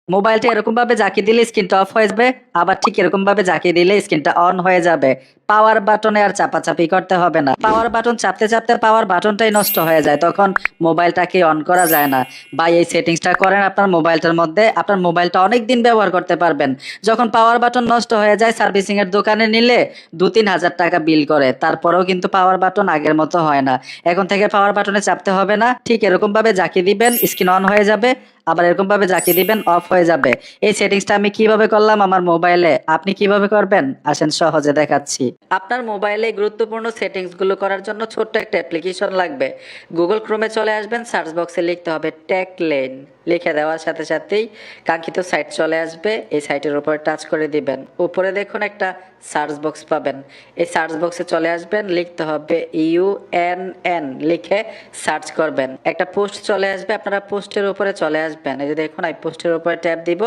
মোবাইলটা এরকম ভাবে ঝাঁকি দিলে স্ক্রিনটা অফ হয়ে যাবে, আবার ঠিক এরকম ভাবে ঝাঁকি দিলে স্ক্রিনটা অন হয়ে যাবে। পাওয়ার বাটনে আর চাপাচাপি করতে হবে না। পাওয়ার বাটন চাপতে চাপতে পাওয়ার বাটনটাই নষ্ট হয়ে যায়, তখন মোবাইলটাকে অন করা যায় না। বা এই সেটিংসটা করেন আপনার মোবাইলটার মধ্যে, আপনার মোবাইলটা অনেক দিন ব্যবহার করতে পারবেন। যখন পাওয়ার বাটন নষ্ট হয়ে যায় সার্ভিসিং এর দোকানে নিলে 2-3 হাজার টাকা বিল করে, তারপরেও কিন্তু পাওয়ার বাটন আগের মতো হয় না। এখন থেকে পাওয়ার বাটনে চাপতে হবে না, ঠিক এরকম ভাবে ঝাঁকি দিবেন স্ক্রিন অন হয়ে যাবে, আবার এরকম ভাবে ঝাঁকি দিবেন অফ হয়ে যাবে। এই সেটিংসটা আমি কিভাবে করলাম আমার মোবাইলে, আপনি কিভাবে করবেন আসেন সহজে দেখাচ্ছি। আপনার মোবাইলে গুরুত্বপূর্ণ সেটিংস গুলো করার জন্য ছোট্ট একটা অ্যাপ্লিকেশন লাগবে। গুগল ক্রোমে চলে আসবেন, সার্চ বক্সে লিখতে হবে টেকলেন। লিখে দেওয়ার সাথে সাথেই কাঙ্ক্ষিত সাইট চলে আসবে। এই সাইটের উপরে টাচ করে দিবেন, উপরে দেখুন একটা সার্চ বক্স পাবেন। এই সার্চ বক্সে চলে আসবেন, লিখতে হবে UNN লিখে সার্চ করবেন। একটা পোস্ট চলে আসবে, আপনারা পোস্টের উপরে চলে আসবেন। এই যে দেখুন এই পোস্টের উপরে ট্যাপ দিব,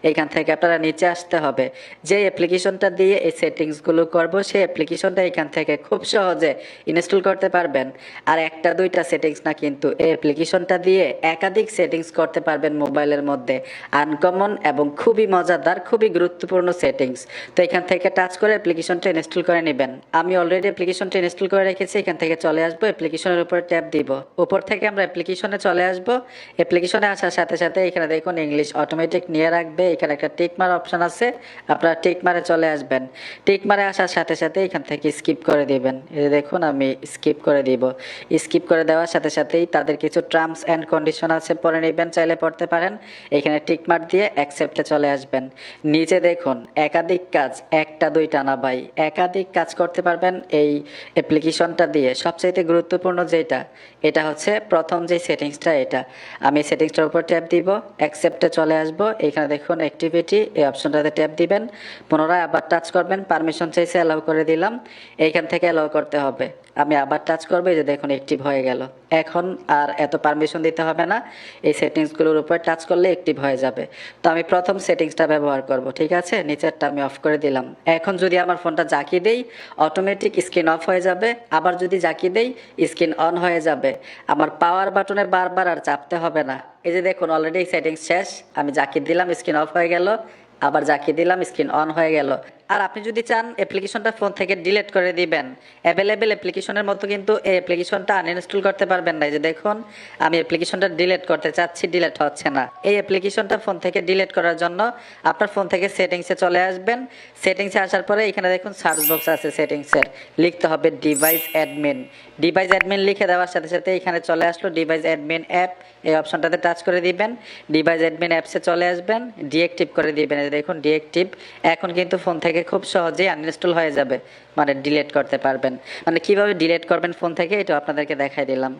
এইখান থেকে আপনারা নিচে আসতে হবে। যে অ্যাপ্লিকেশনটা দিয়ে এই সেটিংসগুলো করব সেই অ্যাপ্লিকেশনটা এখান থেকে খুব সহজে ইনস্টল করতে পারবেন। আর একটা দুইটা সেটিংস না, কিন্তু এই অ্যাপ্লিকেশনটা দিয়ে একাধিক সেটিংস করতে পারবেন মোবাইলের মধ্যে। আনকমন এবং খুবই মজাদার, খুবই গুরুত্বপূর্ণ সেটিংস। তো এখান থেকে টাচ করে অ্যাপ্লিকেশনটা ইনস্টল করে নেবেন। আমি অলরেডি অ্যাপ্লিকেশনটা ইনস্টল করে রেখেছি। এখান থেকে চলে আসবো, অ্যাপ্লিকেশনের উপরে ট্যাপ দিব। উপর থেকে আমরা অ্যাপ্লিকেশনে চলে আসবো। অ্যাপ্লিকেশনে আসার সাথে সাথে এখানে দেখুন ইংলিশ অটোমেটিক নিয়ে রাখবে, এখানে একটা টিক মার অপশন আছে, আপনারা টিক মারে চলে আসবেন। টিক মারে আসার সাথে সাথে এখান থেকে স্কিপ করে দিবেন। এই যে দেখুন আমি স্কিপ করে দিব। স্কিপ করে দেওয়ার সাথে সাথেই তাদের কিছু টার্মস অ্যান্ড কন্ডিশন আছে, পরে নেবেন, চাইলে পড়তে পারেন। এখানে টিক মার দিয়ে অ্যাকসেপ্টে চলে আসবেন। নিচে দেখুন একাধিক কাজ, একটা দুইটা না ভাই, একাধিক কাজ করতে পারবেন এই অ্যাপ্লিকেশনটা দিয়ে। সবচাইতে গুরুত্বপূর্ণ যেটা, এটা হচ্ছে প্রথম যে সেটিংসটা, এটা আমি সেটিংসটার উপর ট্যাপ দিব, অ্যাকসেপ্টে চলে আসব। এখানে দেখুন অ্যাক্টিভিটি, এই অপশনটাতে ট্যাপ দিবেন, পুনরায় আবার টাচ করবেন, পারমিশন চাইছে অ্যালাউ করে দিলাম। এইখান থেকে অ্যালাউ করতে হবে। আমি আবার টাচ করবো, এই যে দেখুন অ্যাক্টিভ হয়ে গেল। এখন আর এত পারমিশন দিতে হবে না, এই সেটিংসগুলোর উপর টাচ করলে অ্যাক্টিভ হয়ে যাবে। তো আমি প্রথম সেটিংসটা ব্যবহার করব, ঠিক আছে, নিচেরটা আমি অফ করে দিলাম। এখন যদি আমার ফোনটা ঝাঁকি দেই অটোমেটিক স্ক্রিন অফ হয়ে যাবে, আবার যদি ঝাঁকি দেই স্ক্রিন অন হয়ে যাবে। আমার পাওয়ার বাটনে বারবার আর চাপতে হবে না। এই যে দেখুন অলরেডি সেটিংস শেষ, আমি ঝাঁকি দিলাম স্ক্রিন অফ হয়ে গেল, আবার ঝাঁকি দিলাম স্ক্রিন অন হয়ে গেল। আর আপনি যদি চান অ্যাপ্লিকেশনটা ফোন থেকে ডিলিট করে দিবেন, অ্যাভেলেবেল অ্যাপ্লিকেশনের মতো কিন্তু এই অ্যাপ্লিকেশনটা আনইনস্টল করতে পারবেন না। এই যে দেখুন আমি অ্যাপ্লিকেশনটা ডিলিট করতে চাচ্ছি, ডিলিট হচ্ছে না। এই অ্যাপ্লিকেশনটা ফোন থেকে ডিলিট করার জন্য আপনার ফোন থেকে সেটিংসে চলে আসবেন। সেটিংসে আসার পরে এখানে দেখুন সার্চ বক্স আছে সেটিংসের, লিখতে হবে ডিভাইস অ্যাডমিন। ডিভাইস অ্যাডমিন লিখে দেওয়ার সাথে সাথে এখানে চলে আসলো ডিভাইস অ্যাডমিন অ্যাপ, এই অপশনটাতে টাচ করে দিবেন। ডিভাইস অ্যাডমিন অ্যাপসে চলে আসবেন, ডিএক্টিভ করে দিবেন। এই দেখুন ডিএক্টিভ, এখন কিন্তু ফোন থেকে খুব সহজেই আনইনস্টল হয়ে যাবে, মানে ডিলিট করতে পারবেন। মানে কিভাবে ডিলিট করবেন ফোন থেকে এটা আপনাদেরকে দেখাই দিলাম।